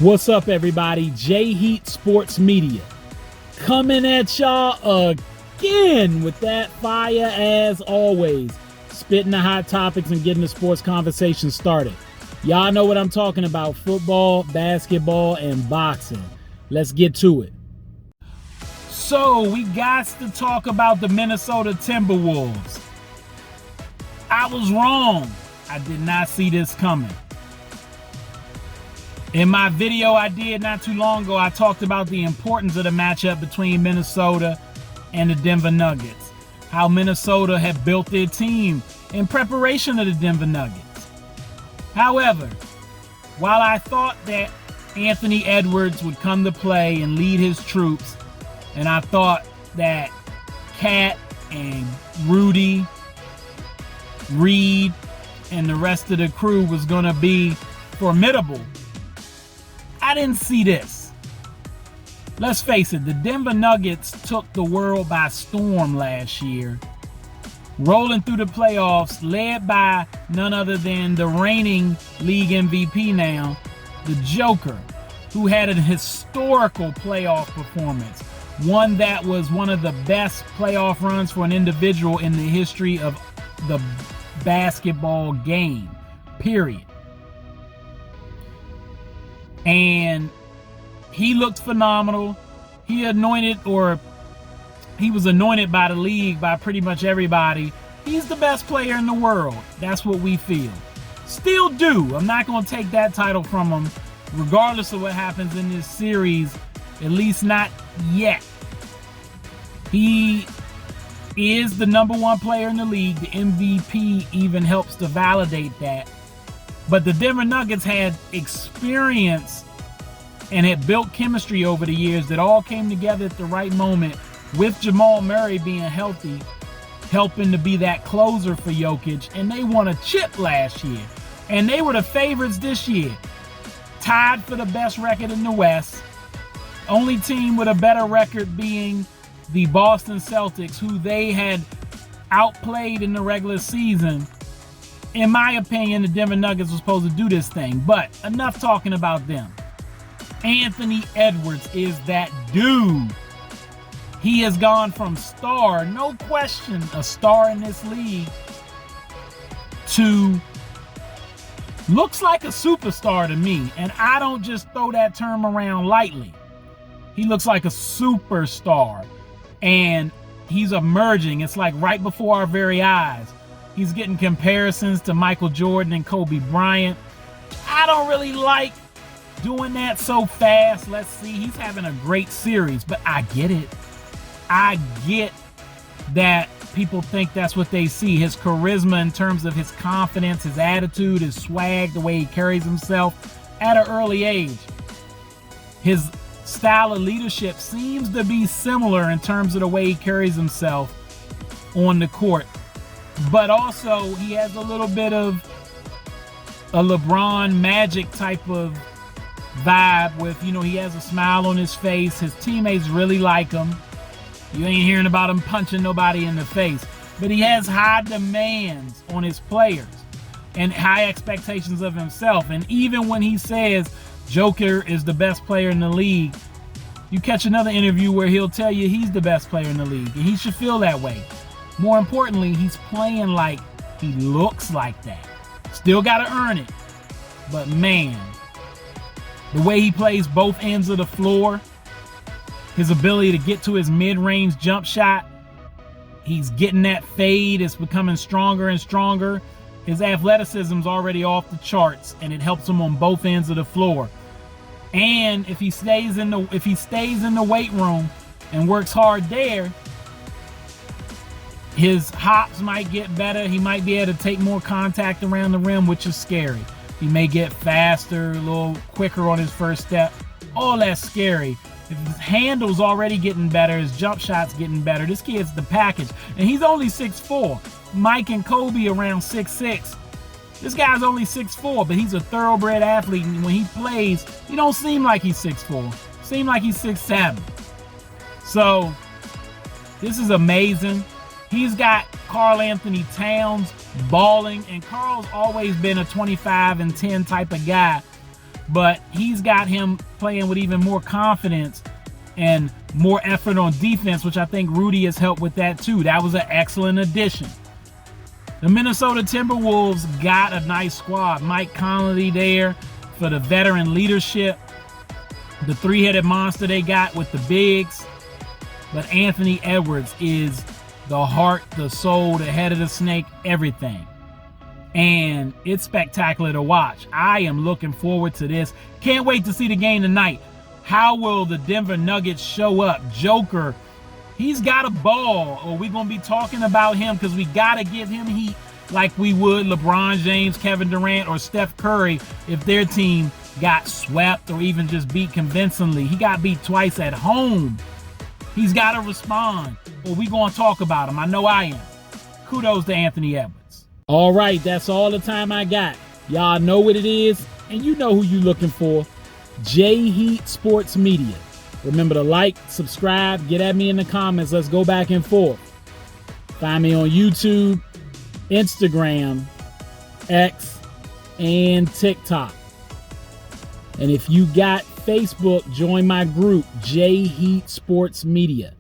What's up, everybody? J Heat Sports Media coming at y'all again with that fire as always, spitting the hot topics and getting the sports conversation started. Y'all know what I'm talking about: football, basketball, and boxing. Let's get to it. So we got to talk about the Minnesota Timberwolves. I was wrong. I did not see this coming. In my video I did not too long ago, I talked about the importance of the matchup between Minnesota and the Denver Nuggets. How Minnesota had built their team in preparation of the Denver Nuggets. However, while I thought that Anthony Edwards would come to play and lead his troops, and I thought that Cat and Rudy, Reed, and the rest of the crew was going to be formidable, I didn't see this. Let's face it, the Denver Nuggets took the world by storm last year, rolling through the playoffs, led by none other than the reigning league MVP now, the Joker, who had a historical playoff performance, one that was one of the best playoff runs for an individual in the history of the basketball game, period. And he looked phenomenal. He was anointed by the league, by pretty much everybody. He's the best player in the world. That's what we feel. Still do. I'm not going to take that title from him, regardless of what happens in this series, at least not yet. He is the number one player in the league. The MVP even helps to validate that. But the Denver Nuggets had experience and had built chemistry over the years that all came together at the right moment, with Jamal Murray being healthy, helping to be that closer for Jokic. And they won a chip last year. And they were the favorites this year. Tied for the best record in the West. Only team with a better record being the Boston Celtics, who they had outplayed in the regular season. In my opinion, the Denver Nuggets were supposed to do this thing, but enough talking about them. Anthony Edwards is that dude. He has gone from star, no question, a star in this league, to looks like a superstar to me. And I don't just throw that term around lightly. He looks like a superstar, and he's emerging. It's like right before our very eyes. He's getting comparisons to Michael Jordan and Kobe Bryant. I don't really like doing that so fast. Let's see. He's having a great series, but I get it. I get that people think that's what they see. His charisma in terms of his confidence, his attitude, his swag, the way he carries himself at an early age. His style of leadership seems to be similar in terms of the way he carries himself on the court. But also, he has a little bit of a LeBron Magic type of vibe with, he has a smile on his face. His teammates really like him. You ain't hearing about him punching nobody in the face. But he has high demands on his players and high expectations of himself. And even when he says Joker is the best player in the league, you catch another interview where he'll tell you he's the best player in the league. And he should feel that way. More importantly, he's playing like he looks like that. Still got to earn it. But man, the way he plays both ends of the floor, his ability to get to his mid-range jump shot, he's getting that fade. It's becoming stronger and stronger. His athleticism's already off the charts, and it helps him on both ends of the floor. And if he stays in the weight room and works hard there, his hops might get better. He might be able to take more contact around the rim, which is scary. He may get faster, a little quicker on his first step. All that's scary. If his handle's already getting better, his jump shot's getting better, this kid's the package. And he's only 6'4". Mike and Kobe around 6'6". This guy's only 6'4", but he's a thoroughbred athlete. And when he plays, he don't seem like he's 6'4". Seem like he's 6'7". So, this is amazing. He's got Karl Anthony Towns balling, and Karl's always been a 25 and 10 type of guy. but he's got him playing with even more confidence and more effort on defense, which I think Rudy has helped with that too. That was an excellent addition. The Minnesota Timberwolves got a nice squad. Mike Conley there for the veteran leadership. The three-headed monster they got with the bigs. But Anthony Edwards is the heart, the soul, the head of the snake, everything. And it's spectacular to watch. I am looking forward to this. Can't wait to see the game tonight. How will the Denver Nuggets show up? Joker, he's got a ball. Or we're going to be talking about him because we got to give him heat like we would LeBron James, Kevin Durant, or Steph Curry if their team got swept or even just beat convincingly. He got beat twice at home. He's got to respond. Well, we're going to talk about him. I know I am. Kudos to Anthony Edwards. All right, that's all the time I got. Y'all know what it is, and you know who you're looking for. J Heat Sports Media. Remember to like, subscribe, get at me in the comments. Let's go back and forth. Find me on YouTube, Instagram, X, and TikTok. And if you got Facebook, join my group, J Heat Sports Media.